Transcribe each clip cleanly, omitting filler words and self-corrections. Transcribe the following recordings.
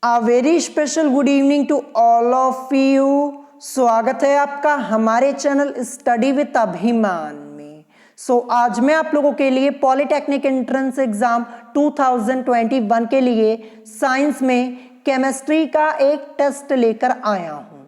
A very special good evening to all of you। स्वागत है आपका हमारे चैनल स्टडी विद अभिमान में। आज मैं आप लोगों के लिए पॉलिटेक्निक एंट्रेंस एग्जाम 2021 के लिए साइंस में केमिस्ट्री का एक टेस्ट लेकर आया हूं।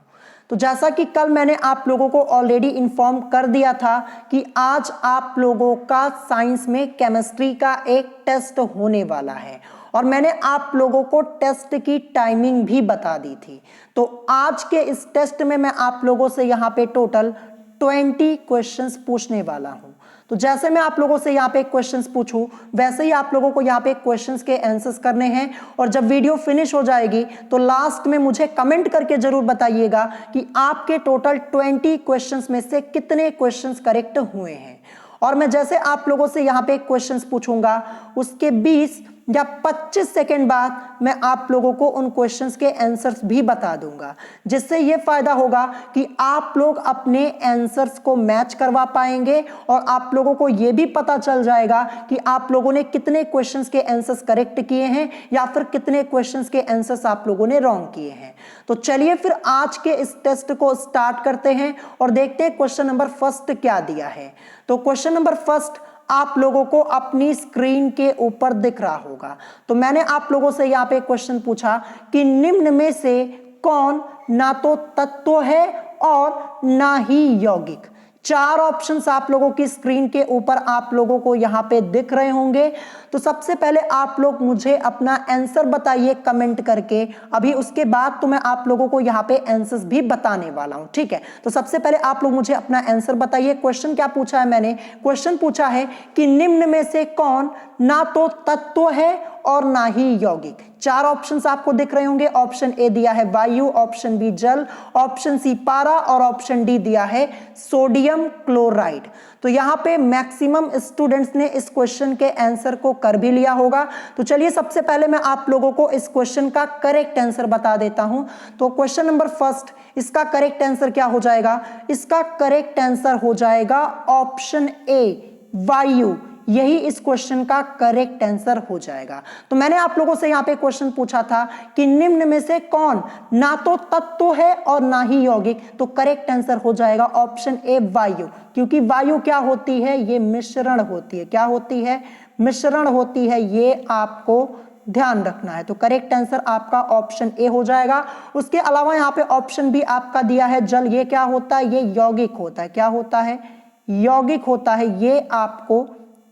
तो जैसा कि कल मैंने आप लोगों को ऑलरेडी इन्फॉर्म कर दिया था कि आज आप लोगों का साइंस में केमिस्ट्री का एक टेस्ट होने वाला है और मैंने आप लोगों को टेस्ट की टाइमिंग भी बता दी थी। तो आज के इस टेस्ट में मैं आप लोगों से यहाँ पे टोटल 20 क्वेश्चंस पूछने वाला हूँ। तो जैसे मैं आप लोगों से यहाँ पे क्वेश्चंस पूछूं वैसे ही आप लोगों को यहाँ पे क्वेश्चंस के आंसर्स करने हैं और जब वीडियो फिनिश हो जाएगी तो लास्ट में मुझे कमेंट करके जरूर बताइएगा कि आपके टोटल 20 क्वेश्चंस में से कितने क्वेश्चंस करेक्ट हुए हैं। और मैं जैसे आप लोगों से यहाँ पे क्वेश्चंस पूछूंगा उसके 20 या 25 सेकेंड बाद मैं आप लोगों को उन क्वेश्चंस के आंसर्स भी बता दूंगा, जिससे ये फायदा होगा कि आप लोग अपने आंसर्स को मैच करवा पाएंगे और आप लोगों को ये भी पता चल जाएगा कि आप लोगों ने कितने क्वेश्चंस के आंसर्स करेक्ट किए हैं या फिर कितने क्वेश्चंस के आंसर्स आप लोगों ने रॉन्ग किए हैं। तो चलिए फिर आज के इस टेस्ट को स्टार्ट करते हैं और देखते हैं क्वेश्चन नंबर फर्स्ट क्या दिया है। तो क्वेश्चन नंबर फर्स्ट आप लोगों को अपनी स्क्रीन के ऊपर दिख रहा होगा। तो मैंने आप लोगों से यहाँ पे क्वेश्चन पूछा कि निम्न में से कौन ना तो तत्व है और ना ही यौगिक। 4 ऑप्शंस आप लोगों की स्क्रीन के ऊपर आप लोगों को यहाँ पे दिख रहे होंगे। तो सबसे पहले आप लोग मुझे अपना आंसर बताइए कमेंट करके। अभी उसके बाद तो मैं आप लोगों को यहाँ पे आंसर्स भी बताने वाला हूँ, ठीक है। तो सबसे पहले आप लोग मुझे अपना आंसर बताइए। क्वेश्चन क्या पूछा है मैंने? क्वेश्चन पूछा है कि निम्न में से कौन ना तो तत्व है और ना ही यौगिक। 4 ऑप्शंस आपको दिख रहे होंगे। ऑप्शन ए दिया है वायु, ऑप्शन बी जल, ऑप्शन सी पारा और ऑप्शन डी दिया है सोडियम क्लोराइड। तो यहाँ पे मैक्सिमम स्टूडेंट्स ने इस क्वेश्चन के आंसर को कर भी लिया होगा। तो चलिए सबसे पहले मैं आप लोगों को इस क्वेश्चन का करेक्ट आंसर बता देता हूं। तो क्वेश्चन नंबर फर्स्ट, इसका करेक्ट आंसर क्या हो जाएगा? इसका करेक्ट आंसर हो जाएगा ऑप्शन ए वायु। यही इस क्वेश्चन का करेक्ट आंसर हो जाएगा। तो मैंने आप लोगों से यहाँ पे क्वेश्चन पूछा था कि निम्न में से कौन ना तो तत्व है और ना ही यौगिक। तो करेक्ट आंसर हो जाएगा ऑप्शन ए वायु, क्योंकि वायु क्या होती है? ये मिश्रण होती है। क्या होती है? मिश्रण होती है। ये आपको ध्यान रखना है। तो करेक्ट आंसर आपका ऑप्शन ए हो जाएगा। उसके अलावा यहाँ पे ऑप्शन बी आपका दिया है जल। ये क्या होता है? ये यौगिक होता है। क्या होता है? यौगिक होता है। ये आपको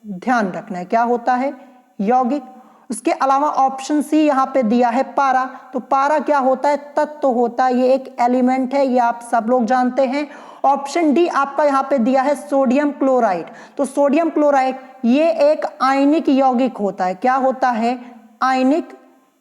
ध्यान रखना है। क्या होता है? यौगिक। उसके अलावा ऑप्शन सी यहाँ पे दिया है पारा। तो पारा क्या होता है? तत्व होता है। ये एक एलिमेंट है, ये आप सब लोग जानते हैं। ऑप्शन डी आपका यहाँ पे दिया है सोडियम क्लोराइड। तो सोडियम क्लोराइड ये एक आयनिक यौगिक होता है। क्या होता है? आयनिक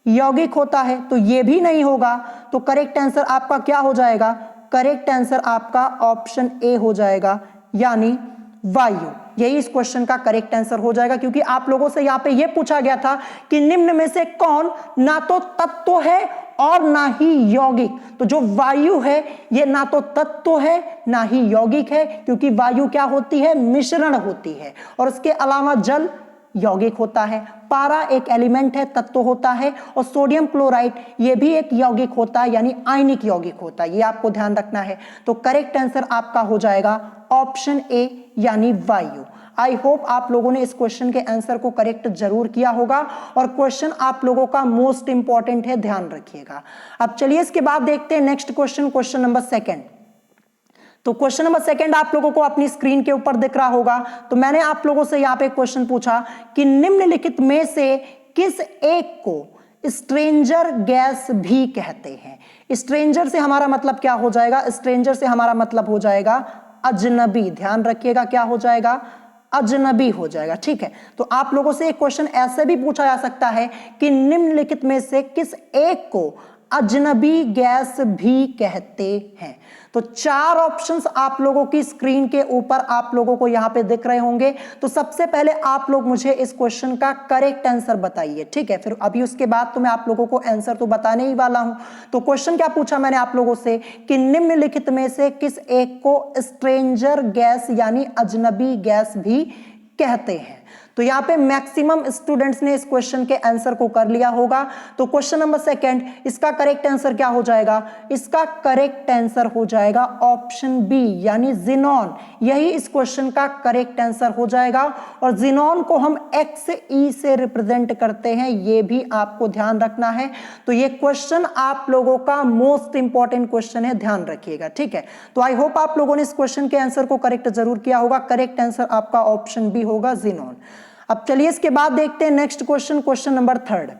यौगिक होता है। तो ये भी नहीं होगा। तो करेक्ट आंसर आपका क्या हो जाएगा? करेक्ट आंसर आपका ऑप्शन ए हो जाएगा, यानी वायु। यही इस क्वेश्चन का करेक्ट आंसर हो जाएगा, क्योंकि आप लोगों से यहाँ पे ये पूछा गया था कि निम्न में से कौन ना तो तत्व है और ना ही यौगिक। तो जो वायु है ये ना तो तत्व है ना ही यौगिक है, क्योंकि वायु क्या होती है? मिश्रण होती है। और उसके अलावा जल यौगिक होता है, पारा एक एलिमेंट है, तत्व होता है, और सोडियम क्लोराइड ये भी एक यौगिक होता है, यानी आयनिक यौगिक होता है। ये आपको ध्यान रखना है। तो करेक्ट आंसर आपका हो जाएगा ऑप्शन ए, यानी वायु। आई होप आप लोगों ने इस क्वेश्चन के आंसर को करेक्ट जरूर किया होगा और क्वेश्चन आप लोगों का मोस्ट इंपॉर्टेंट है, ध्यान रखिएगा। अब चलिए इसके बाद देखते हैं next question, question number second. तो क्वेश्चन नंबर सेकंड आप लोगों को अपनी स्क्रीन के ऊपर दिख रहा होगा। तो मैंने आप लोगों से यहाँ पे क्वेश्चन पूछा कि निम्नलिखित में से किस एक को स्ट्रेंजर गैस भी कहते हैं। स्ट्रेंजर से हमारा मतलब क्या हो जाएगा? स्ट्रेंजर से हमारा मतलब हो जाएगा अजनबी। ध्यान रखिएगा, क्या हो जाएगा? अजनबी हो जाएगा, ठीक है। तो आप लोगों से एक क्वेश्चन ऐसे भी पूछा जा सकता है कि निम्नलिखित में से किस एक को अजनबी गैस भी कहते हैं। तो 4 ऑप्शंस आप लोगों की स्क्रीन के ऊपर आप लोगों को यहां पे दिख रहे होंगे। तो सबसे पहले आप लोग मुझे इस क्वेश्चन का करेक्ट आंसर बताइए, ठीक है। फिर अभी उसके बाद तो मैं आप लोगों को आंसर तो बताने ही वाला हूं। तो क्वेश्चन क्या पूछा मैंने आप लोगों से कि निम्नलिखित में से किस एक को स्ट्रेंजर गैस यानी अजनबी गैस भी कहते हैं। तो यहाँ पे मैक्सिमम स्टूडेंट्स ने इस क्वेश्चन के आंसर को कर लिया होगा। तो क्वेश्चन नंबर सेकंड, इसका करेक्ट आंसर क्या हो जाएगा? इसका करेक्ट आंसर हो जाएगा ऑप्शन बी यानी ज़ीनॉन। यही इस क्वेश्चन का करेक्ट आंसर हो जाएगा। और ज़ीनॉन को हम XE से रिप्रेजेंट करते हैं, ये भी आपको ध्यान रखना है। तो ये क्वेश्चन आप लोगों का मोस्ट इंपॉर्टेंट क्वेश्चन है, ध्यान रखिएगा, ठीक है। तो आई होप आप लोगों ने इस क्वेश्चन के आंसर को करेक्ट जरूर किया होगा। करेक्ट आंसर आपका ऑप्शन बी होगा, ज़ीनॉन। अब चलिए इसके बाद देखते हैं next question, question number third.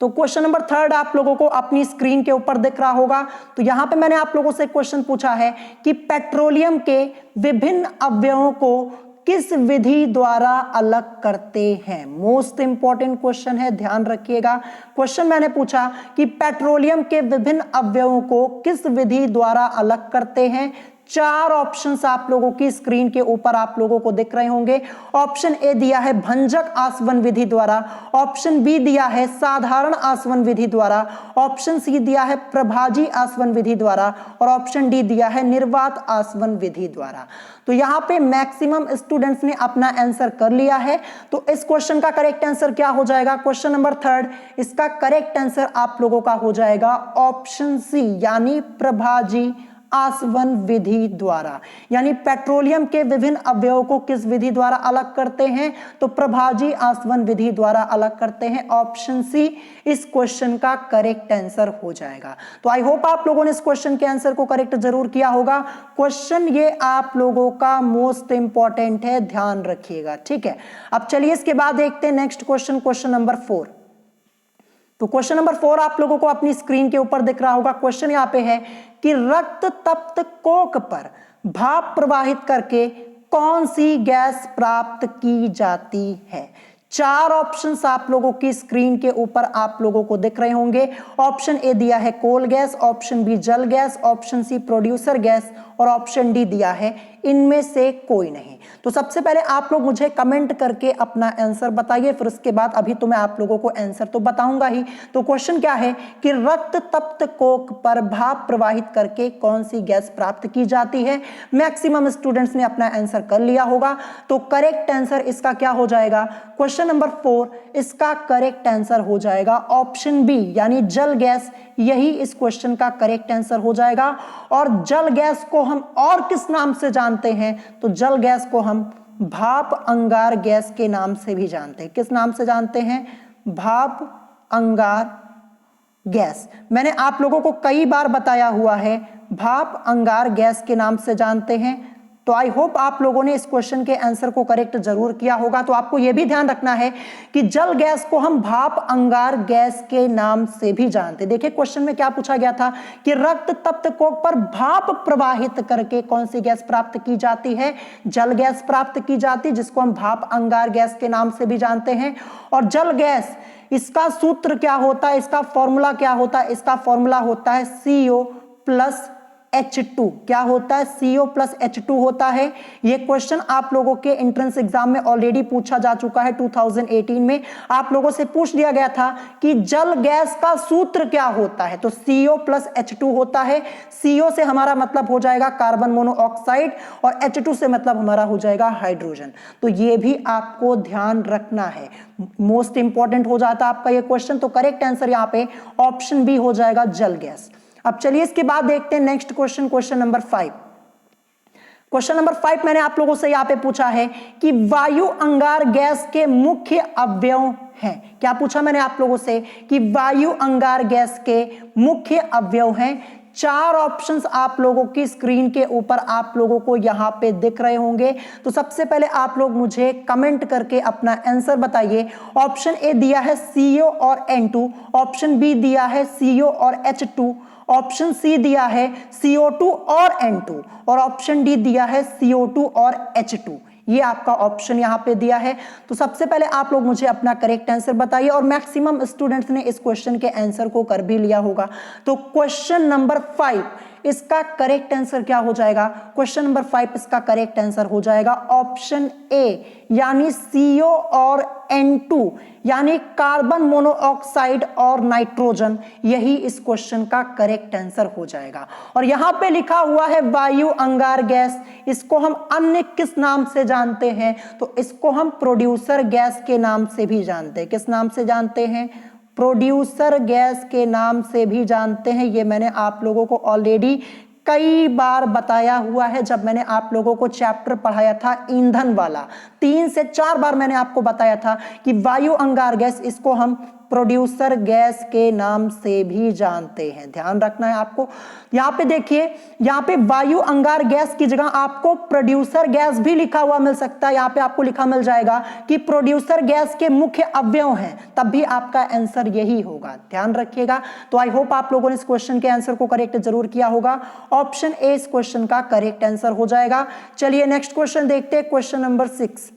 तो क्वेश्चन नंबर थर्ड आप लोगों को अपनी स्क्रीन के ऊपर दिख रहा होगा। तो यहां पे मैंने आप लोगों से क्वेश्चन पूछा है कि पेट्रोलियम के विभिन्न अवयवों को किस विधि द्वारा अलग करते हैं? मोस्ट इंपॉर्टेंट क्वेश्चन है, ध्यान रखिएगा। क्वेश्चन मैंने पूछा कि पेट्रोलियम के विभिन्न अवयवों को किस विधि द्वारा अलग करते हैं। चार ऑप्शंस आप लोगों की स्क्रीन के ऊपर आप लोगों को दिख रहे होंगे। ऑप्शन ए दिया है भंजक आसवन विधि द्वारा, ऑप्शन बी दिया है साधारण आसवन विधि द्वारा, ऑप्शन सी दिया है प्रभाजी आसवन विधि द्वारा और ऑप्शन डी दिया है निर्वात आसवन विधि द्वारा। तो यहां पे मैक्सिमम स्टूडेंट्स ने अपना आंसर कर लिया है। तो इस क्वेश्चन का करेक्ट आंसर क्या हो जाएगा? क्वेश्चन नंबर थर्ड, इसका करेक्ट आंसर आप लोगों का हो जाएगा ऑप्शन सी यानी प्रभाजी आसवन विधि द्वारा। यानी पेट्रोलियम के विभिन्न अवयवों को किस विधि द्वारा अलग करते हैं? तो प्रभाजी आसवन विधि द्वारा अलग करते हैं। ऑप्शन सी इस क्वेश्चन का करेक्ट आंसर हो जाएगा। तो आई होप आप लोगों ने इस क्वेश्चन के आंसर को करेक्ट जरूर किया होगा। क्वेश्चन ये आप लोगों का मोस्ट इंपॉर्टेंट है, ध्यान रखिएगा, ठीक है। अब चलिए इसके बाद देखते हैं नेक्स्ट क्वेश्चन, क्वेश्चन नंबर 4। तो क्वेश्चन नंबर 4 आप लोगों को अपनी स्क्रीन के ऊपर दिख रहा होगा। क्वेश्चन यहां पे है कि रक्त तप्त कोक पर भाप प्रवाहित करके कौन सी गैस प्राप्त की जाती है? चार ऑप्शंस आप लोगों की स्क्रीन के ऊपर आप लोगों को दिख रहे होंगे। ऑप्शन ए दिया है कोल गैस, ऑप्शन बी जल gas, option C producer gas और ऑप्शन डी दिया है इनमें से कोई नहीं। तो सबसे पहले आप लोग मुझे कमेंट करके अपना आंसर बताइए, फिर उसके बाद अभी तो मैं आप लोगों को आंसर तो बताऊंगा ही। तो क्वेश्चन क्या है कि रक्त तप्त कोक पर भाप प्रवाहित करके कौन सी गैस प्राप्त की जाती है? मैक्सिमम स्टूडेंट्स ने अपना आंसर कर लिया होगा। तो करेक्ट आंसर इसका क्या हो जाएगा? क्वेश्चन नंबर 4 इसका करेक्ट आंसर हो जाएगा ऑप्शन बी यानी जल गैस। यही इस क्वेश्चन का करेक्ट आंसर हो जाएगा। और जल गैस को हम और किस नाम से जानते हैं? तो जल गैस को हम भाप अंगार गैस के नाम से भी जानते हैं। किस नाम से जानते हैं? भाप अंगार गैस। मैंने आप लोगों को कई बार बताया हुआ है, भाप अंगार गैस के नाम से जानते हैं। तो आई होप आप लोगों ने इस क्वेश्चन के आंसर को करेक्ट जरूर किया होगा। तो आपको यह भी ध्यान रखना है कि जल गैस को हम भाप अंगार गैस के नाम से भी जानते हैं। देखिए क्वेश्चन में क्या पूछा गया था कि रक्त तप्त कोक पर भाप प्रवाहित करके कौन सी गैस प्राप्त की जाती है? जल गैस प्राप्त की जाती है, जिसको हम भाप अंगार गैस के नाम से भी जानते हैं। और जल गैस, इसका सूत्र क्या होता है, इसका फॉर्मूला क्या होता है? इसका फॉर्मूला होता है CO प्लस H2। क्या होता है? CO प्लस H2 होता है। ये क्वेश्चन आप लोगों के एंट्रेंस एग्जाम में ऑलरेडी पूछा जा चुका है। 2018 में आप लोगों से पूछ लिया गया था कि जल गैस का सूत्र क्या होता है? तो CO प्लस H2 होता है। CO से हमारा मतलब हो जाएगा कार्बन मोनोऑक्साइड और H2 से मतलब हमारा हो जाएगा हाइड्रोजन। तो ये भी आपको ध्यान रखना है, मोस्ट इंपॉर्टेंट हो जाता है आपका ये क्वेश्चन। तो करेक्ट आंसर यहाँ पे ऑप्शन बी हो जाएगा जल गैस। अब चलिए इसके बाद देखते हैं next question, question number 5। Question number 5 मैंने आप लोगों से यहाँ पे पूछा है कि वायु अंगार गैस के मुख्य अवयव हैं। क्या पूछा मैंने आप लोगों से कि वायु अंगार गैस के मुख्य अवयव हैं। चार ऑप्शंस आप लोगों की स्क्रीन के ऊपर आप लोगों को यहां पे दिख रहे होंगे। तो सबसे पहले आप लोग मुझे कमेंट करके अपना आंसर बताइए। ऑप्शन ए दिया है CO और N2, ऑप्शन बी दिया है CO और H2, ऑप्शन सी दिया है CO2 और N2 और ऑप्शन डी दिया है CO2 और H2। ये आपका ऑप्शन यहां पे दिया है। तो सबसे पहले आप लोग मुझे अपना करेक्ट आंसर बताइए। और मैक्सिमम स्टूडेंट्स ने इस क्वेश्चन के आंसर को कर भी लिया होगा। तो क्वेश्चन नंबर 5 इसका करेक्ट आंसर क्या हो जाएगा? क्वेश्चन नंबर 5 इसका करेक्ट आंसर हो जाएगा ऑप्शन ए यानी CO और N2 यानी कार्बन मोनोऑक्साइड और नाइट्रोजन, यही इस क्वेश्चन का करेक्ट आंसर हो जाएगा। और यहां पे लिखा हुआ है वायु अंगार गैस, इसको हम अन्य किस नाम से जानते हैं? तो इसको हम प्रोड्यूसर गैस के नाम से भी जानते हैं। किस नाम से जानते हैं? प्रोड्यूसर गैस के नाम से भी जानते हैं। ये मैंने आप लोगों को ऑलरेडी कई बार बताया हुआ है जब मैंने आप लोगों को चैप्टर पढ़ाया था ईंधन वाला। 3 से 4 बार मैंने आपको बताया था कि वायु अंगार गैस, इसको हम प्रोड्यूसर गैस के नाम से भी जानते हैं। ध्यान रखना है आपको। यहां पे देखिए, यहां पे वायु अंगार गैस की जगह आपको प्रोड्यूसर गैस भी लिखा हुआ मिल सकता है। यहां पे आपको लिखा मिल जाएगा कि प्रोड्यूसर गैस के मुख्य अवयव हैं, तब भी आपका आंसर यही होगा। ध्यान रखिएगा। तो आई होप आप लोगों ने इस क्वेश्चन के आंसर को करेक्ट जरूर किया होगा। ऑप्शन ए इस क्वेश्चन का करेक्ट आंसर हो जाएगा। चलिए नेक्स्ट क्वेश्चन देखते हैं, क्वेश्चन नंबर 6।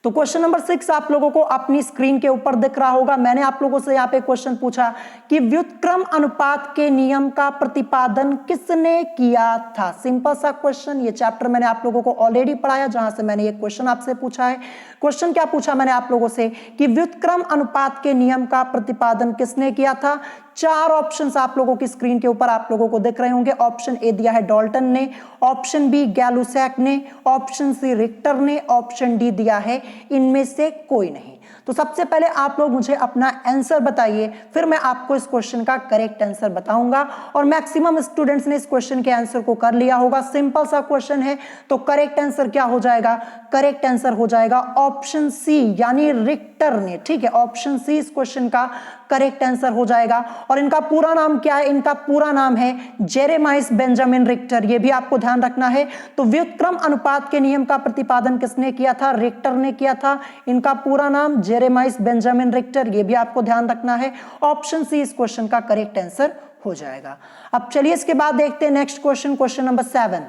तो क्वेश्चन नंबर 6 आप लोगों को अपनी स्क्रीन के ऊपर दिख रहा होगा। मैंने आप लोगों से यहाँ पे क्वेश्चन पूछा कि व्युत्क्रम अनुपात के नियम का प्रतिपादन किसने किया था? सिंपल सा क्वेश्चन। ये चैप्टर मैंने आप लोगों को ऑलरेडी पढ़ाया, जहां से मैंने ये क्वेश्चन आपसे पूछा है। क्वेश्चन क्या पूछा मैंने आप लोगों से कि व्युत्क्रम अनुपात के नियम का प्रतिपादन किसने किया था? 4 ऑप्शंस आप लोगों की स्क्रीन के ऊपर आप लोगों को दिख रहे होंगे। ऑप्शन ए दिया है डाल्टन ने, ऑप्शन बी गैलुसैक ने, ऑप्शन सी रिक्टर ने, ऑप्शन डी दिया है इनमें से कोई नहीं। तो सबसे पहले आप लोग मुझे अपना आंसर बताइए, फिर मैं आपको इस क्वेश्चन का करेक्ट आंसर बताऊंगा। और मैक्सिमम स्टूडेंट्स ने इस क्वेश्चन के आंसर को कर लिया होगा। सिंपल सा क्वेश्चन है, तो करेक्ट आंसर क्या हो जाएगा? करेक्ट आंसर हो जाएगा ऑप्शन सी यानी रिक्टर ने। ठीक है, ऑप्शन सी इस क्वेश्चन का करेक्ट आंसर हो जाएगा। और इनका पूरा नाम क्या है? इनका पूरा नाम है जेरेमाइस बेंजामिन रिक्टर। ये भी आपको ध्यान रखना है। तो व्युत्क्रम अनुपात के नियम का प्रतिपादन किसने किया था? रिक्टर ने किया था। इनका पूरा नाम जेरेमाइस बेंजामिन रिक्टर, ये भी आपको ध्यान रखना है। ऑप्शन सी इस क्वेश्चन का करेक्ट आंसर हो जाएगा। अब चलिए इसके बाद देखते हैं नेक्स्ट क्वेश्चन, क्वेश्चन नंबर 7।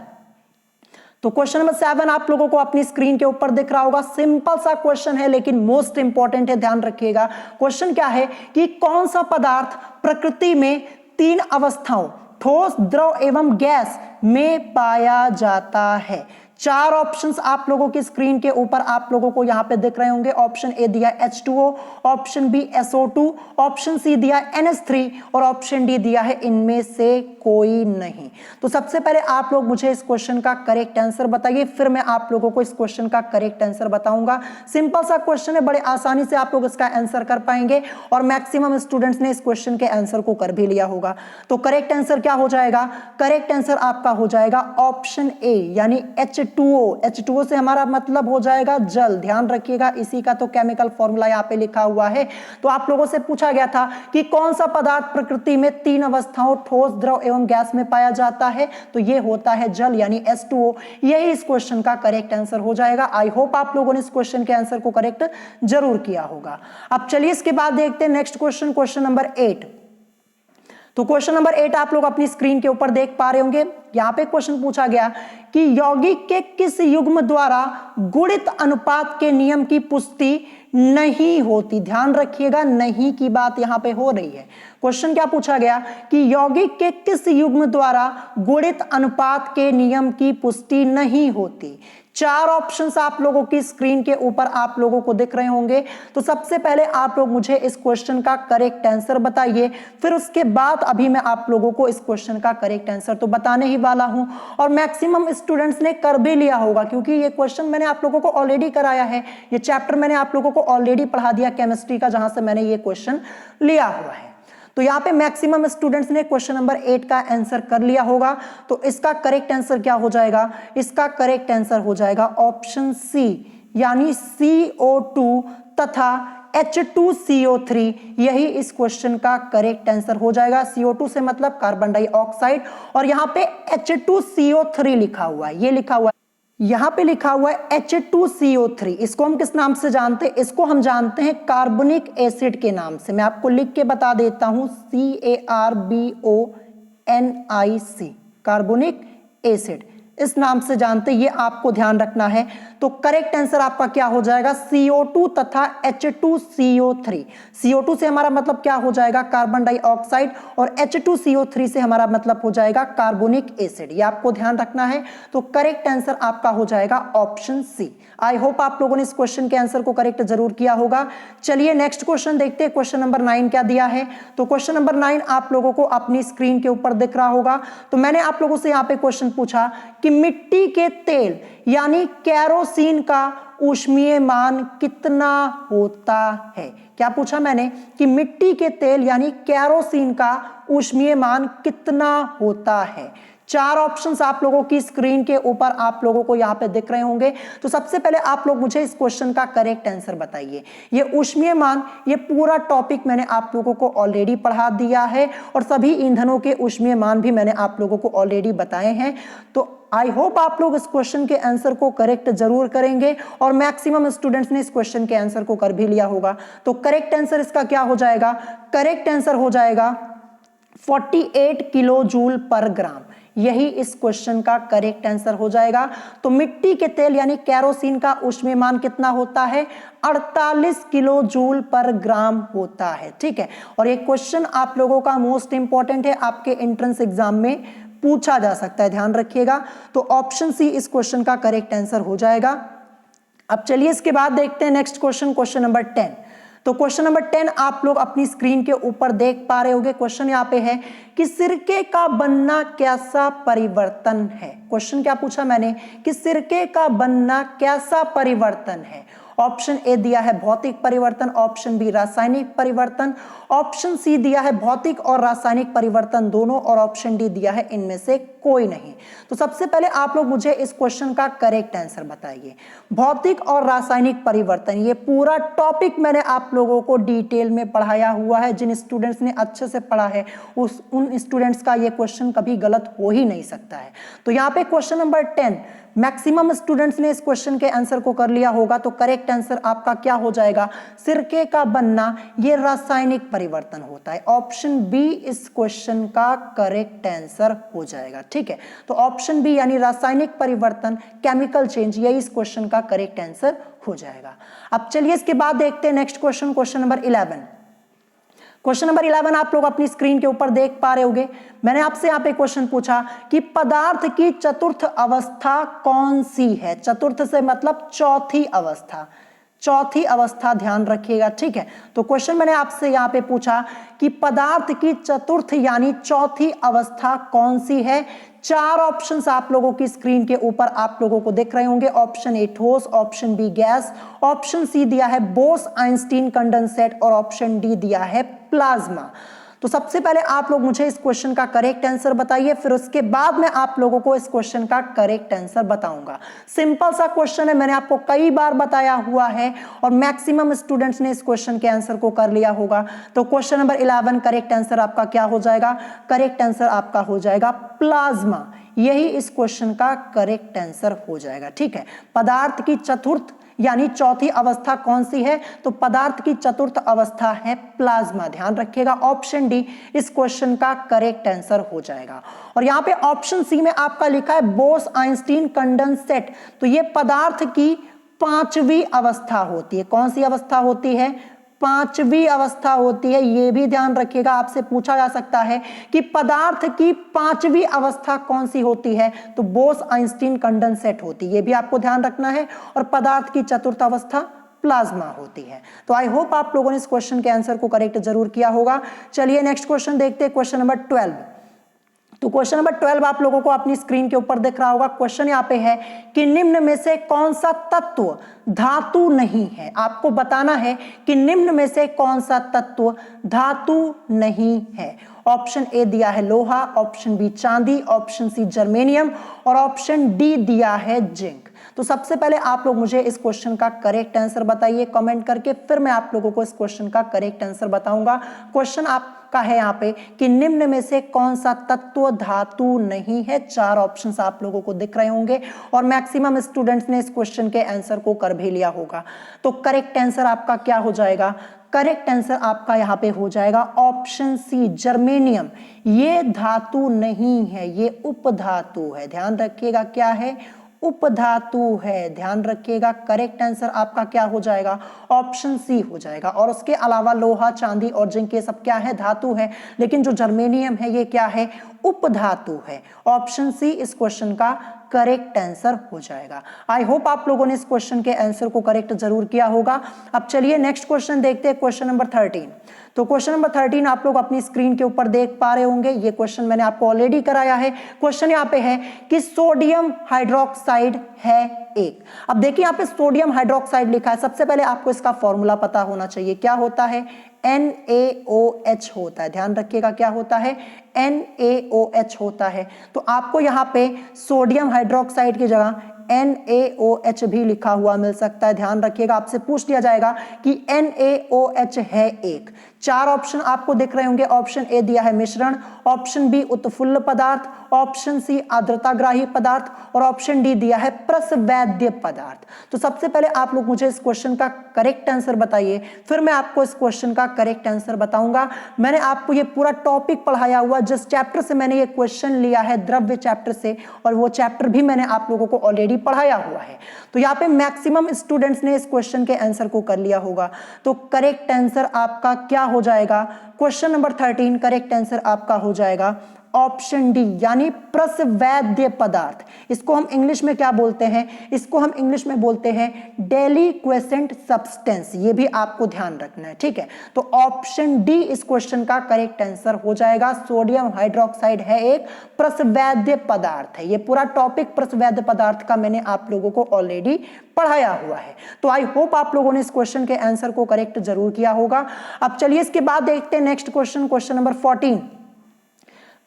तो क्वेश्चन नंबर 7 आप लोगों को अपनी स्क्रीन के ऊपर दिख रहा होगा। सिंपल सा क्वेश्चन है लेकिन मोस्ट इंपॉर्टेंट है, ध्यान रखिएगा। क्वेश्चन क्या है कि कौन सा पदार्थ प्रकृति में 3 अवस्थाओं ठोस, द्रव एवं गैस में पाया जाता है? 4 ऑप्शंस आप लोगों की स्क्रीन के ऊपर आप लोगों को यहां पे दिख रहे होंगे। ऑप्शन ए दिया H2O, option B SO2, option C दिया NH3 और ऑप्शन डी दिया है इनमें से कोई नहीं। तो सबसे पहले आप लोग मुझे इस क्वेश्चन का करेक्ट आंसर बताइए, फिर मैं आप लोगों को इस क्वेश्चन का करेक्ट आंसर बताऊंगा। सिंपल सा क्वेश्चन है, बड़े आसानी से आप लोग इसका आंसर कर पाएंगे और मैक्सिमम स्टूडेंट्स ने इस क्वेश्चन के आंसर को कर भी लिया होगा। तो करेक्ट आंसर क्या हो जाएगा? करेक्ट आंसर आपका हो जाएगा ऑप्शन ए यानी H2O। H2O से हमारा मतलब हो जाएगा जल। ध्यान रखिएगा, इसी का तो केमिकल फॉर्मूला यहाँ पे लिखा हुआ है। तो आप लोगों से पूछा गया था कि कौन सा पदार्थ प्रकृति में 3 अवस्थाओं ठोस, द्रव एवं गैस में पाया जाता है? तो ये होता है जल यानी H2O। यही इस क्वेश्चन का करेक्ट आंसर हो जाएगा। आई होप आप लोगों ने इस क्वेश्चन के आंसर को करेक्ट जरूर किया होगा। अब चलिए इसके बाद देखते हैं नेक्स्ट क्वेश्चन, क्वेश्चन नंबर 8। तो क्वेश्चन नंबर 8 आप लोग अपनी स्क्रीन के ऊपर देख पा रहे होंगे। यहां पे क्वेश्चन पूछा गया कि यौगिक के किस युग्म द्वारा गुणित अनुपात के नियम की पुष्टि नहीं होती? ध्यान रखिएगा, नहीं की बात यहां पे हो रही है। क्वेश्चन क्या पूछा गया कि यौगिक के किस युग्म द्वारा गुणित अनुपात के नियम की पुष्टि नहीं होती? 4 ऑप्शंस आप लोगों की स्क्रीन के ऊपर आप लोगों को दिख रहे होंगे। तो सबसे पहले आप लोग मुझे इस क्वेश्चन का करेक्ट आंसर बताइए, फिर उसके बाद अभी मैं आप लोगों को इस क्वेश्चन का करेक्ट आंसर तो बताने ही वाला हूं। और मैक्सिमम स्टूडेंट्स ने कर भी लिया होगा क्योंकि ये क्वेश्चन मैंने आप लोगों को ऑलरेडी कराया है। ये चैप्टर मैंने आप लोगों को ऑलरेडी पढ़ा दिया केमिस्ट्री का, जहां से मैंने ये क्वेश्चन लिया हुआ है। तो यहाँ पे मैक्सिमम स्टूडेंट्स ने क्वेश्चन नंबर 8 का आंसर कर लिया होगा। तो इसका करेक्ट आंसर क्या हो जाएगा? इसका करेक्ट आंसर हो जाएगा ऑप्शन सी यानी CO2 तथा H2CO3। यही इस क्वेश्चन का करेक्ट आंसर हो जाएगा। CO2 से मतलब कार्बन डाइऑक्साइड और यहाँ पे H2CO3 लिखा हुआ है। ये लिखा हुआ है, यहां पे लिखा हुआ है H2CO3। इसको हम किस नाम से जानते हैं? इसको हम जानते हैं कार्बनिक एसिड के नाम से। मैं आपको लिख के बता देता हूं, CARBONIC, कार्बोनिक एसिड। इस नाम से जानते हैं, ये आपको ध्यान रखना है। तो करेक्ट आंसर आपका क्या हो जाएगा, CO2 तथा H2CO3। CO2 से हमारा मतलब क्या हो जाएगा, कार्बन डाइऑक्साइड, और H2CO3 से हमारा मतलब हो जाएगा कार्बोनिक एसिड। ये आपको ध्यान रखना है। तो करेक्ट आंसर आपका हो जाएगा ऑप्शन सी। आई होप आप लोगों ने इस क्वेश्चन के आंसर को करेक्ट जरूर किया होगा। चलिए नेक्स्ट क्वेश्चन देखते हैं। क्वेश्चन नंबर 9 क्या दिया है। तो क्वेश्चन नंबर 9 आप लोगों को अपनी स्क्रीन के ऊपर दिख रहा होगा। तो मैंने आप लोगों से यहाँ पे क्वेश्चन पूछा कि मिट्टी के तेल यानी केरोसिन का ऊष्मीयमान कितना होता है। क्या पूछा मैंने कि मिट्टी के तेल यानी केरोसिन का ऊष्मीयमान कितना होता है। 4 ऑप्शंस आप लोगों की स्क्रीन के ऊपर आप लोगों को यहां पे दिख रहे होंगे। तो सबसे पहले आप लोग मुझे इस क्वेश्चन का करेक्ट आंसर बताइए। ये ऊष्मीयमान, ये पूरा टॉपिक मैंने आप लोगों को ऑलरेडी पढ़ा दिया है और सभी ईंधनों के ऊष्मीयमान भी मैंने आप लोगों को ऑलरेडी बताए हैं। तो आई होप आप लोग इस क्वेश्चन के आंसर को करेक्ट जरूर करेंगे और मैक्सिमम स्टूडेंट्स ने इस क्वेश्चन के आंसर को कर भी लिया होगा। तो करेक्ट आंसर इसका क्या हो जाएगा, करेक्ट आंसर हो जाएगा 48 किलो जूल पर ग्राम। यही इस क्वेश्चन का करेक्ट आंसर हो जाएगा। तो मिट्टी के तेल यानी केरोसिन का ऊष्मीयमान कितना होता है, 48 किलो जूल पर ग्राम होता है। ठीक है, और एक क्वेश्चन आप लोगों का मोस्ट इंपॉर्टेंट है, आपके एंट्रेंस एग्जाम में पूछा जा सकता है, ध्यान रखिएगा। तो ऑप्शन सी इस क्वेश्चन का करेक्ट आंसर हो जाएगा। अब चलिए इसके बाद देखते हैं नेक्स्ट क्वेश्चन, क्वेश्चन नंबर 10। तो क्वेश्चन नंबर 10 आप लोग अपनी स्क्रीन के ऊपर देख पा रहे होंगे। क्वेश्चन यहाँ पे है कि सिरके का बनना कैसा परिवर्तन है। क्वेश्चन क्या पूछा मैंने कि सिरके का बनना कैसा परिवर्तन है। ऑप्शन ए दिया है भौतिक परिवर्तन, ऑप्शन बी रासायनिक परिवर्तन, ऑप्शन सी दिया है भौतिक और रासायनिक परिवर्तन दोनों, और ऑप्शन डी दिया है इनमें से कोई नहीं। तो सबसे पहले आप लोग मुझे इस क्वेश्चन का करेक्ट आंसर बताइए। भौतिक और रासायनिक परिवर्तन, ये पूरा टॉपिक मैंने आप लोगों को डिटेल में पढ़ाया हुआ है। जिन स्टूडेंट्स ने अच्छे से पढ़ा है उन स्टूडेंट्स का ये क्वेश्चन कभी गलत हो ही नहीं सकता है। तो यहाँ पे क्वेश्चन नंबर 10 मैक्सिमम स्टूडेंट्स ने इस क्वेश्चन के आंसर को कर लिया होगा। तो करेक्ट आंसर आपका क्या हो जाएगा, सिरके का बनना ये रासायनिक परिवर्तन होता है। ऑप्शन बी इस क्वेश्चन का करेक्ट आंसर हो जाएगा। ठीक है, तो ऑप्शन बी यानी रासायनिक परिवर्तन, केमिकल चेंज, ये इस क्वेश्चन का करेक्ट आंसर हो जाएगा। अब चलिए इसके बाद देखते हैं next question, question number 11। Question number 11 आप लोग अपनी स्क्रीन के ऊपर देख पा रहे होंगे। मैंने आपसे यहाँ पे क्वेश्चन पूछा कि पदार्थ की चतुर्थ अवस्था कौन सी है। चतुर्थ से मतलब चौथी अवस्था, चौथी अवस्था ध्यान रखिएगा। ठीक है, तो क्वेश्चन मैंने आपसे यहाँ पे पूछा कि पदार्थ की चतुर्थ यानी चौथी अवस्था कौन सी है। 4 ऑप्शंस आप लोगों की स्क्रीन के ऊपर आप लोगों को दिख रहे होंगे। ऑप्शन ए ठोस, option B gas, option C दिया है बोस आइंस्टीन कंडेंसेट, और ऑप्शन डी दिया है प्लाज्मा। तो सबसे पहले आप लोग मुझे इस क्वेश्चन का करेक्ट आंसर बताइए, फिर उसके बाद मैं आप लोगों को इस क्वेश्चन का करेक्ट आंसर बताऊंगा। सिंपल सा क्वेश्चन है, मैंने आपको कई बार बताया हुआ है और मैक्सिमम स्टूडेंट्स ने इस क्वेश्चन के आंसर को कर लिया होगा। तो क्वेश्चन नंबर 11 करेक्ट आंसर आपका क्या हो जाएगा, करेक्ट आंसर आपका हो जाएगा प्लाज्मा। यही इस क्वेश्चन का करेक्ट आंसर हो जाएगा। ठीक है, पदार्थ की चतुर्थ यानी चौथी अवस्था कौन सी है, तो पदार्थ की चतुर्थ अवस्था है प्लाज्मा। ध्यान रखिएगा, ऑप्शन डी इस क्वेश्चन का करेक्ट आंसर हो जाएगा। और यहां पे ऑप्शन सी में आपका लिखा है बोस आइंस्टीन कंडेंसेट, तो ये पदार्थ की 5वीं अवस्था होती है। कौन सी अवस्था होती है, 5वीं अवस्था होती है। ये भी ध्यान रखिएगा, आपसे पूछा जा सकता है कि पदार्थ की 5वीं अवस्था कौन सी होती है, तो बोस आइंस्टीन कंडेंसेट होती है। ये भी आपको ध्यान रखना है। और पदार्थ की चतुर्थ अवस्था प्लाज्मा होती है। तो आई होप आप लोगों ने इस क्वेश्चन के आंसर को करेक्ट जरूर किया होगा। चलिए नेक्स्ट क्वेश्चन देखते हैं, क्वेश्चन नंबर 12। तो क्वेश्चन नंबर 12 आप लोगों को अपनी स्क्रीन के ऊपर दिख रहा होगा। क्वेश्चन यहाँ पे है कि निम्न में से कौन सा तत्व धातु नहीं है। आपको बताना है कि निम्न में से कौन सा तत्व धातु नहीं है। ऑप्शन ए दिया है लोहा, ऑप्शन बी चांदी, ऑप्शन सी जर्मेनियम, और ऑप्शन डी दिया है जिंक। तो सबसे पहले आप लोग मुझे इस क्वेश्चन का करेक्ट आंसर बताइए कमेंट करके, फिर मैं आप लोगों को इस क्वेश्चन का करेक्ट आंसर बताऊंगा। क्वेश्चन आपका है यहाँ पे कि निम्न में से कौन सा तत्व धातु नहीं है। 4 ऑप्शंस आप लोगों को दिख रहे होंगे और मैक्सिमम स्टूडेंट्स ने इस क्वेश्चन के आंसर को कर भी लिया होगा। तो करेक्ट आंसर आपका क्या हो जाएगा, करेक्ट आंसर आपका यहाँ पे हो जाएगा ऑप्शन सी जर्मेनियम, ये धातु नहीं है, ये उपधातु है। ध्यान रखिएगा क्या है, उपधातु है। ध्यान रखिएगा करेक्ट आंसर आपका क्या हो जाएगा, ऑप्शन सी हो जाएगा। और उसके अलावा लोहा, चांदी और जिंक ये सब क्या है, धातु है, लेकिन जो जर्मेनियम है ये क्या है, उपधातु है। ऑप्शन सी इस क्वेश्चन का करेक्ट आंसर हो जाएगा। आई होप आप लोगों ने इस क्वेश्चन के आंसर को करेक्ट जरूर किया होगा। अब चलिए नेक्स्ट क्वेश्चन देखते हैं, क्वेश्चन नंबर 13। तो क्वेश्चन नंबर 13 आप लोग अपनी स्क्रीन के ऊपर देख पा रहे होंगे। ये क्वेश्चन मैंने आपको ऑलरेडी कराया है। क्वेश्चन यहाँ पे है कि सोडियम हाइड्रोक्साइड है एक। अब देखिए यहाँ पे सोडियम हाइड्रोक्साइड लिखा है। सबसे पहले आपको इसका फॉर्मूला पता होना चाहिए, क्या होता है, NaOH होता है। ध्यान रखिएगा क्या होता है, NaOH होता है। तो आपको यहाँ पे सोडियम हाइड्रोक्साइड की जगह NaOH भी लिखा हुआ मिल सकता है। ध्यान रखिएगा, आपसे पूछ लिया जाएगा कि NaOH है एक। 4 ऑप्शन आपको दिख रहे होंगे। ऑप्शन ए दिया है मिश्रण, ऑप्शन बी उत्फुल्ल पदार्थ, ऑप्शन सी आर्द्रताग्राही पदार्थ और ऑप्शन डी दिया है प्रसवैद्य पदार्थ। तो सबसे पहले आप लोग मुझे इस क्वेश्चन का करेक्ट आंसर बताइए, फिर मैं आपको इस क्वेश्चन का करेक्ट आंसर बताऊंगा। मैंने आपको ये पूरा टॉपिक पढ़ाया हुआ, जिस चैप्टर से मैंने ये क्वेश्चन लिया है, द्रव्य चैप्टर से, और वो चैप्टर भी मैंने आप लोगों को ऑलरेडी पढ़ाया हुआ है। तो यहाँ पे मैक्सिमम स्टूडेंट्स ने इस क्वेश्चन के आंसर को कर लिया होगा। तो करेक्ट आंसर आपका क्या हो जाएगा, क्वेश्चन नंबर 13 करेक्ट आंसर आपका हो जाएगा ऑप्शन डी, यानी प्रसवैद्य पदार्थ। इसको हम इंग्लिश में क्या बोलते हैं, इसको हम इंग्लिश में बोलते हैं डेलिक्वेसेंट सब्सटेंस। ये भी आपको ध्यान रखना है, ठीक है। तो ऑप्शन डी इस क्वेश्चन का करेक्ट आंसर हो जाएगा। सोडियम हाइड्रोक्साइड है एक प्रसवैद्य पदार्थ है। ये पूरा टॉपिक प्रसवैद्य पदार्थ का मैंने आप लोगों को ऑलरेडी पढ़ाया हुआ है। तो आई होप आप लोगों ने इस क्वेश्चन के आंसर को करेक्ट जरूर किया होगा। अब चलिए इसके बाद देखते हैं next question, question number 14।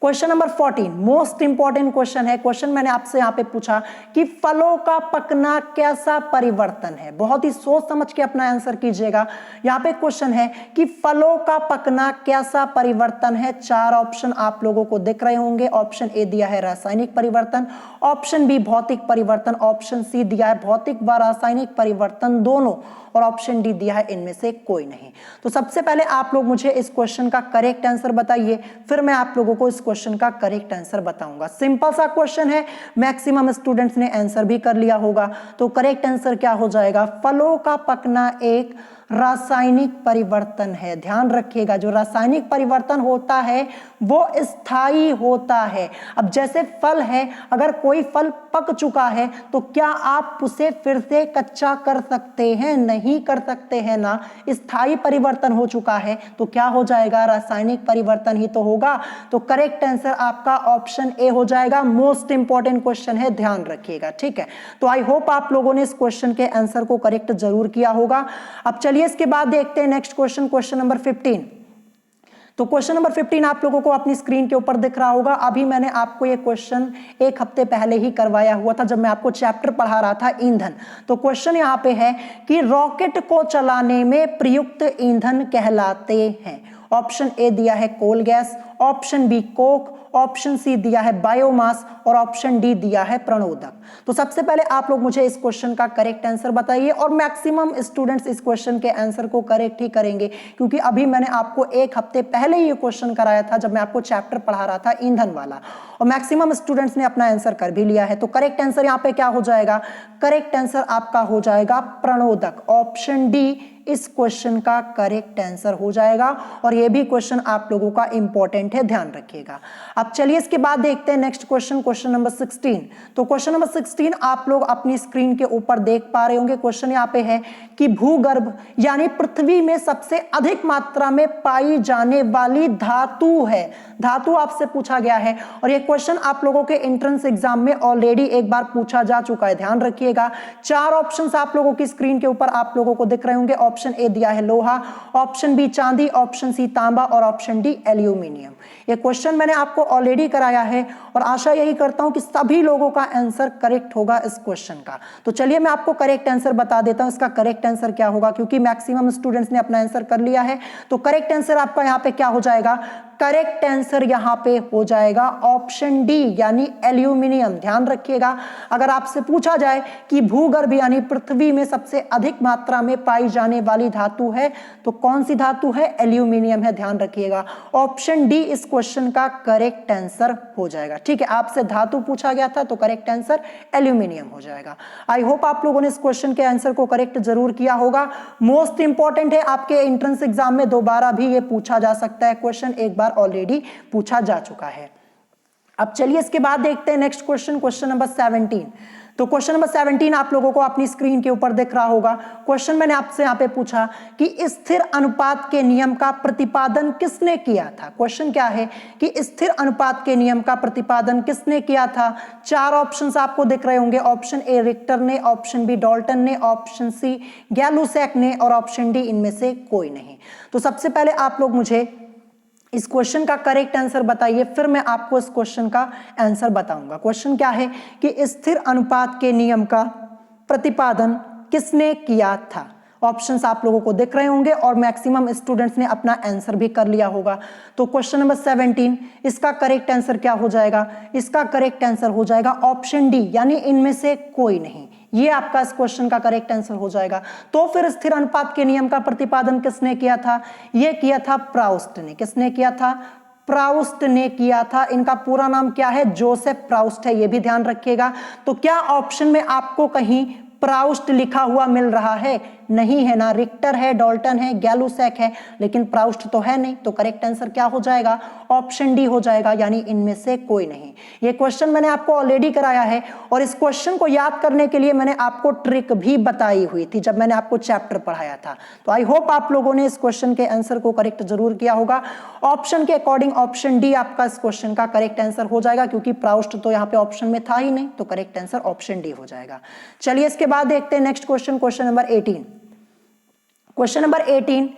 Question number 14 most important question है। क्वेश्चन मैंने आपसे यहाँ पे पूछा कि फलों का पकना कैसा परिवर्तन है। बहुत ही सोच समझ के अपना आंसर कीजिएगा। यहाँ पे क्वेश्चन है कि फलों का पकना कैसा परिवर्तन है। 4 ऑप्शन आप लोगों को दिख रहे होंगे। ऑप्शन ए दिया है रासायनिक परिवर्तन, ऑप्शन बी भौतिक परिवर्तन, ऑप्शन सी दिया है भौतिक व रासायनिक परिवर्तन दोनों, और ऑप्शन डी दिया है इनमें से कोई नहीं। तो सबसे पहले आप लोग मुझे इस क्वेश्चन का करेक्ट आंसर बताइए, फिर मैं आप लोगों को इस क्वेश्चन का करेक्ट आंसर बताऊंगा। सिंपल सा क्वेश्चन है, मैक्सिमम स्टूडेंट्स ने आंसर भी कर लिया होगा। तो करेक्ट आंसर क्या हो जाएगा, फलों का पकना एक रासायनिक परिवर्तन है। ध्यान रखिएगा, जो रासायनिक परिवर्तन होता है वो स्थायी होता है। अब जैसे फल है, अगर कोई फल पक चुका है तो क्या आप उसे फिर से कच्चा कर सकते हैं, नहीं कर सकते हैं ना। स्थायी परिवर्तन हो चुका है तो क्या हो जाएगा, रासायनिक परिवर्तन ही तो होगा। तो करेक्ट आंसर आपका ऑप्शन ए हो जाएगा। मोस्ट इंपॉर्टेंट क्वेश्चन है, ध्यान रखिएगा, ठीक है। तो आई होप आप लोगों ने इस क्वेश्चन के आंसर को करेक्ट जरूर किया होगा। अब चलिए इसके बाद देखते हैं नेक्स्ट क्वेश्चन, क्वेश्चन नंबर 15। तो क्वेश्चन नंबर 15 आप लोगों को अपनी स्क्रीन के ऊपर दिख रहा होगा। अभी मैंने आपको ये क्वेश्चन 1 हफ्ते पहले ही करवाया हुआ था, जब मैं आपको चैप्टर पढ़ा रहा था ईंधन। तो क्वेश्चन यहाँ पे है कि रॉकेट को चलाने में प्रयुक्त ईंधन कहलाते हैं। ऑप्शन ए दिया है coal gas, option B coke, option C दिया है बायोमास और ऑप्शन डी दिया है प्रणोदक। तो सबसे पहले आप लोग मुझे इस क्वेश्चन का करेक्ट आंसर बताइए, और मैक्सिमम स्टूडेंट्स इस क्वेश्चन के आंसर को करेक्ट ही करेंगे, क्योंकि अभी मैंने आपको 1 हफ्ते पहले ये क्वेश्चन कराया था, जब मैं आपको चैप्टर पढ़ा रहा था ईंधन वाला, और मैक्सिमम स्टूडेंट्स ने अपना आंसर कर भी लिया है। तो करेक्ट आंसर यहाँ पे क्या हो जाएगा, करेक्ट आंसर आपका हो जाएगा प्रणोदक। ऑप्शन डी इस क्वेश्चन का करेक्ट आंसर हो जाएगा, और ये भी क्वेश्चन आप लोगों का इंपॉर्टेंट है, ध्यान रखिएगा। अब चलिए इसके बाद देखते हैं नेक्स्ट क्वेश्चन, क्वेश्चन नंबर 16। तो क्वेश्चन नंबर 16 आप लोग अपनी स्क्रीन के ऊपर देख पा रहे होंगे। क्वेश्चन यहाँ पे है कि भूगर्भ यानी पृथ्वी में सबसे अधिक मात्रा में पाई जाने वाली धातु है। धातु आपसे पूछा गया है, और ये क्वेश्चन आप लोगों के एंट्रेंस एग्जाम में ऑलरेडी एक बार पूछा जा चुका है, ध्यान रखिएगा। 4 ऑप्शंस आप लोगों की स्क्रीन के ऊपर आप लोगों को दिख रहे होंगे। ऑप्शन ए दिया है लोहा, ऑप्शन बी चांदी, ऑप्शन सी तांबा और ऑप्शन डी एल्यूमिनियम। ये क्वेश्चन मैंने आपको ऑलरेडी कराया है, और आशा यही करता हूं कि सभी लोगों का आंसर करेक्ट होगा इस क्वेश्चन का। तो चलिए मैं आपको करेक्ट आंसर बता देता हूं, इसका करेक्ट आंसर क्या होगा, क्योंकि मैक्सिमम स्टूडेंट्स ने अपना आंसर कर लिया है। तो करेक्ट आंसर आपका यहां पे क्या हो जाएगा, करेक्ट आंसर यहाँ पे हो जाएगा ऑप्शन डी यानी एल्यूमिनियम। ध्यान रखिएगा, अगर आपसे पूछा जाए कि भूगर्भ यानी पृथ्वी में सबसे अधिक मात्रा में पाई जाने वाली धातु है तो कौन सी धातु है? एल्यूमिनियम है। ध्यान रखिएगा, ऑप्शन डी इस क्वेश्चन का करेक्ट आंसर हो जाएगा। ठीक है, आपसे धातु पूछा गया था तो करेक्ट आंसर एल्यूमिनियम हो जाएगा। आई होप आप लोगों ने इस क्वेश्चन के आंसर को करेक्ट जरूर किया होगा। मोस्ट इंपॉर्टेंट है, आपके एंट्रेंस एग्जाम में दोबारा भी ये पूछा जा सकता है क्वेश्चन, एक बार ऑलरेडी पूछा जा चुका है। अब चलिए इसके बाद देखते हैं नेक्स्ट क्वेश्चन, क्वेश्चन नंबर 17। तो क्वेश्चन नंबर 17 आप लोगों को अपनी स्क्रीन के ऊपर दिख रहा होगा। क्वेश्चन मैंने आपसे यहाँ पे पूछा कि स्थिर अनुपात के नियम का प्रतिपादन किसने किया था। क्वेश्चन क्या है कि स्थिर अनुपात के नियम का प्रतिपादन किसने किया था। 4 ऑप्शंस आपको दिख रहे होंगे, ऑप्शन ए रिक्टर ने, ऑप्शन बी डाल्टन ने, ऑप्शन सी गैलुसैक ने और ऑप्शन डी इनमें से कोई नहीं। तो सबसे पहले आप लोग मुझे इस क्वेश्चन का करेक्ट आंसर बताइए, फिर मैं आपको इस क्वेश्चन का आंसर बताऊंगा। क्वेश्चन क्या है कि स्थिर अनुपात के नियम का प्रतिपादन किसने किया था। ऑप्शंस आप लोगों को दिख रहे होंगे और मैक्सिमम स्टूडेंट्स ने अपना आंसर भी कर लिया होगा। तो क्वेश्चन नंबर 17 इसका करेक्ट आंसर क्या हो जाएगा? इसका करेक्ट आंसर हो जाएगा ऑप्शन डी यानी इनमें से कोई नहीं। ये आपका इस क्वेश्चन का करेक्ट आंसर हो जाएगा। तो फिर स्थिर अनुपात के नियम का प्रतिपादन किसने किया था? ये किया था प्राउस्ट ने। किसने किया था? प्राउस्ट ने किया था। इनका पूरा नाम क्या है? जोसेफ प्राउस्ट है, ये भी ध्यान रखिएगा। तो क्या ऑप्शन में आपको कहीं प्राउस्ट लिखा हुआ मिल रहा है? नहीं है ना, रिक्टर है, डाल्टन है, गैलुसैक है, लेकिन प्राउस्ट तो है नहीं। तो करेक्ट आंसर क्या हो जाएगा? ऑप्शन डी हो जाएगा यानी इनमें से कोई नहीं। ये क्वेश्चन मैंने आपको ऑलरेडी कराया है और इस क्वेश्चन को याद करने के लिए मैंने आपको ट्रिक भी बताई हुई थी जब मैंने आपको चैप्टर पढ़ाया था। तो आई होप आप लोगों ने इस क्वेश्चन के आंसर को करेक्ट जरूर किया होगा। ऑप्शन के अकॉर्डिंग ऑप्शन डी आपका इस क्वेश्चन का करेक्ट आंसर हो जाएगा, क्योंकि प्राउस्ट तो यहाँ पे ऑप्शन में था ही नहीं, तो करेक्ट आंसर ऑप्शन डी हो जाएगा। चलिए इसके बाद देखते हैं next question, question number 18। Question number 18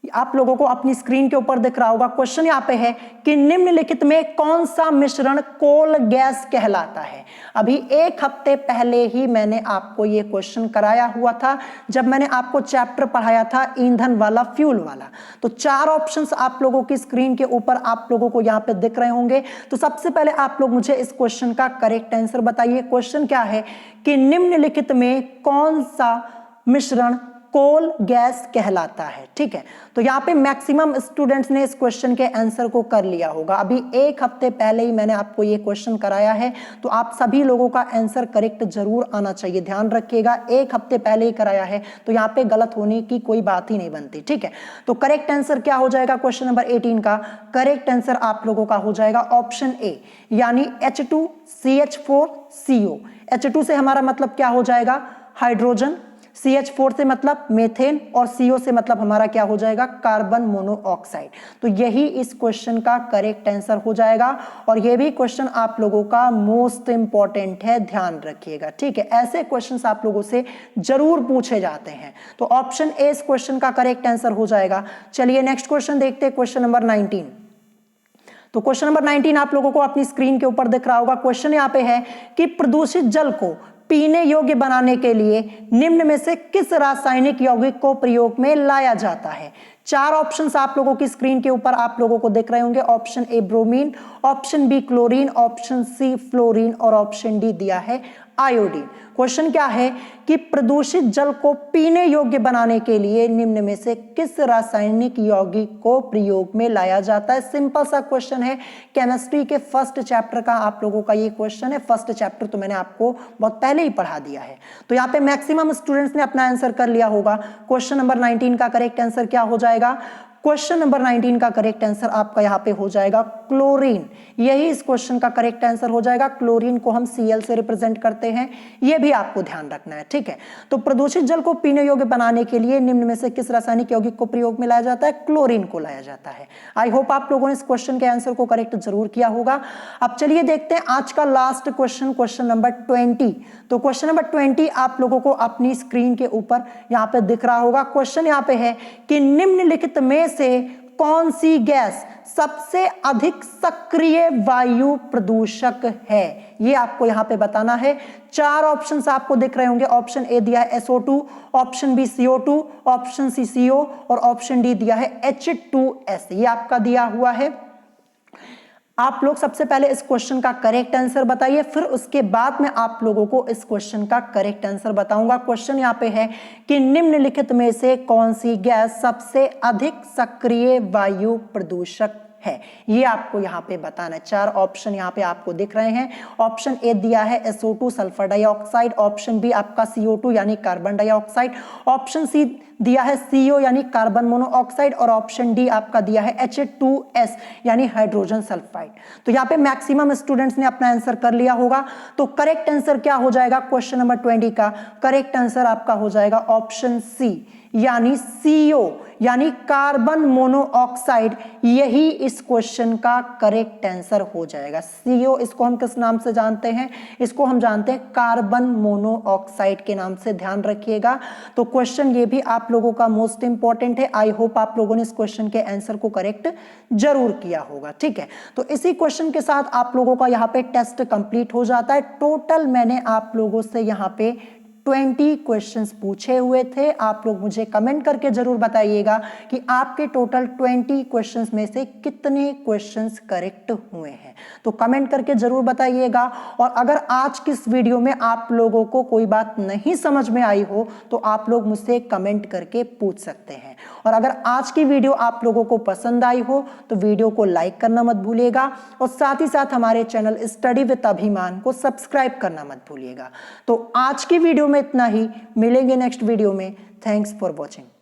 आप लोगों को अपनी स्क्रीन के ऊपर दिख रहा होगा। क्वेश्चन यहाँ पे है कि निम्नलिखित में कौन सा मिश्रण कोल गैस कहलाता है। अभी एक हफ्ते पहले ही मैंने आपको ये क्वेश्चन कराया हुआ था जब मैंने आपको चैप्टर पढ़ाया था ईंधन वाला, फ्यूल वाला। तो 4 ऑप्शंस आप लोगों की स्क्रीन के ऊपर आप लोगों को यहाँ पे दिख रहे होंगे। तो सबसे पहले आप लोग मुझे इस क्वेश्चन का करेक्ट आंसर बताइए। क्वेश्चन क्या है कि निम्नलिखित में कौन सा मिश्रण कोल गैस कहलाता है। ठीक है, तो यहाँ पे मैक्सिमम स्टूडेंट्स ने इस क्वेश्चन के आंसर को कर लिया होगा। अभी एक हफ्ते पहले ही मैंने आपको ये क्वेश्चन कराया है, तो आप सभी लोगों का आंसर करेक्ट जरूर आना चाहिए। ध्यान रखिएगा, एक हफ्ते पहले ही कराया है तो यहाँ पे गलत होने की कोई बात ही नहीं बनती। ठीक है, तो करेक्ट आंसर क्या हो जाएगा? क्वेश्चन नंबर 18 का करेक्ट आंसर आप लोगों का हो जाएगा ऑप्शन ए यानी H2CH4CO। H2 से हमारा मतलब क्या हो जाएगा? हाइड्रोजन, CH4 से मतलब मेथेन और CO से मतलब हमारा क्या हो जाएगा? Carbon monoxide. तो यही इस क्वेश्चन का करेक्ट आंसर हो जाएगा और ये भी क्वेश्चन आप लोगों का मोस्ट इंपॉर्टेंट है, ध्यान रखिएगा। ठीक है, ऐसे क्वेश्चंस आप लोगों से जरूर पूछे जाते हैं। तो ऑप्शन ए इस क्वेश्चन का करेक्ट आंसर हो जाएगा। चलिए नेक्स्ट क्वेश्चन देखते हैं, क्वेश्चन नंबर 19। तो क्वेश्चन नंबर 19 आप लोगों को अपनी स्क्रीन के ऊपर दिख रहा होगा। क्वेश्चन यहाँ पे है कि प्रदूषित जल को पीने योग्य बनाने के लिए निम्न में से किस रासायनिक यौगिक को प्रयोग में लाया जाता है। 4 ऑप्शंस आप लोगों की स्क्रीन के ऊपर आप लोगों को दिख रहे होंगे। Option A bromine, option B chlorine, option C fluorine और ऑप्शन डी दिया है आयोडीन। क्वेश्चन क्या है कि प्रदूषित जल को पीने योग्य बनाने के लिए निम्न में से किस रासायनिक यौगिक को प्रयोग में लाया जाता है। सिंपल सा क्वेश्चन है, केमिस्ट्री के फर्स्ट चैप्टर का आप लोगों का ये क्वेश्चन है। फर्स्ट चैप्टर तो मैंने आपको बहुत पहले ही पढ़ा दिया है। तो यहाँ पे मैक्सिमम स्टूडेंट्स ने अपना आंसर कर लिया होगा। क्वेश्चन नंबर 19 का करेक्ट आंसर क्या हो जाएगा? क्वेश्चन नंबर 19 का करेक्ट आंसर आपका यहाँ पे हो जाएगा क्लोरीन। यही इस क्वेश्चन का करेक्ट आंसर हो जाएगा। क्लोरीन को हम Cl से रिप्रेजेंट करते हैं, ये भी आपको ध्यान रखना है। ठीक है, तो प्रदूषित जल को पीने योग्य बनाने के लिए निम्न में से किस रासायनिक यौगिक को प्रयोग में लाया जाता है? क्लोरीन को लाया जाता है। आई होप आप लोगों ने इस क्वेश्चन के आंसर को करेक्ट जरूर किया होगा। अब चलिए देखते हैं आज का लास्ट क्वेश्चन, क्वेश्चन नंबर 20। तो क्वेश्चन नंबर 20 आप लोगों को अपनी स्क्रीन के ऊपर यहाँ पे दिख रहा होगा। क्वेश्चन यहाँ पे है कि निम्नलिखित में से कौन सी गैस सबसे अधिक सक्रिय वायु प्रदूषक है, ये आपको यहां पे बताना है। 4 ऑप्शंस आपको दिख रहे होंगे। ऑप्शन ए दिया है SO2, option B CO2, option C CO और ऑप्शन डी दिया है H2S। ये आपका दिया हुआ है। आप लोग सबसे पहले इस क्वेश्चन का करेक्ट आंसर बताइए, फिर उसके बाद मैं आप लोगों को इस क्वेश्चन का करेक्ट आंसर बताऊंगा। क्वेश्चन यहाँ पे है कि निम्नलिखित में से कौन सी गैस सबसे अधिक सक्रिय वायु प्रदूषक है, ये आपको यहाँ पे बताना है। 4 ऑप्शन यहाँ पे आपको दिख रहे हैं। ऑप्शन ए दिया है SO2 sulphur dioxide, option B आपका CO2 यानी कार्बन डाइऑक्साइड, ऑप्शन सी दिया है CO यानी कार्बन मोनोऑक्साइड, और ऑप्शन डी आपका दिया है H2S यानी हाइड्रोजन सल्फाइड। तो यहाँ पे मैक्सिमम स्टूडेंट्स ने अपना आंसर कर लिया होगा। तो करेक्ट आंसर क्या हो जाएगा क्वेश्चन नंबर 20 का? करेक्ट आंसर आपका हो जाएगा ऑप्शन सी यानी CO यानी कार्बन मोनोऑक्साइड, यही इस क्वेश्चन का करेक्ट आंसर हो जाएगा। CO इसको हम किस नाम से जानते हैं? इसको हम जानते हैं कार्बन मोनोऑक्साइड के नाम से, ध्यान रखिएगा। तो क्वेश्चन ये भी आप लोगों का मोस्ट इंपॉर्टेंट है। आई होप आप लोगों ने इस क्वेश्चन के आंसर को करेक्ट जरूर किया होगा, ठीक है। तो इसी क्वेश्चन के साथ आप लोगों का यहाँ पे टेस्ट कंप्लीट हो जाता है। टोटल मैंने आप लोगों से यहाँ पे 20 क्वेश्चंस पूछे हुए थे। आप लोग मुझे कमेंट करके जरूर बताइएगा कि आपके टोटल 20 क्वेश्चंस में से कितने क्वेश्चंस करेक्ट हुए हैं। तो कमेंट करके जरूर बताइएगा। और अगर आज की इस वीडियो में आप लोगों को कोई बात नहीं समझ में आई हो तो आप लोग मुझसे कमेंट करके पूछ सकते हैं। और अगर आज की वीडियो आप लोगों को पसंद आई हो तो वीडियो को लाइक करना मत भूलिएगा, और साथ ही साथ हमारे चैनल स्टडी विद अभिमान को सब्सक्राइब करना मत भूलिएगा। तो आज की वीडियो में इतना ही, मिलेंगे नेक्स्ट वीडियो में। Thanks for watching.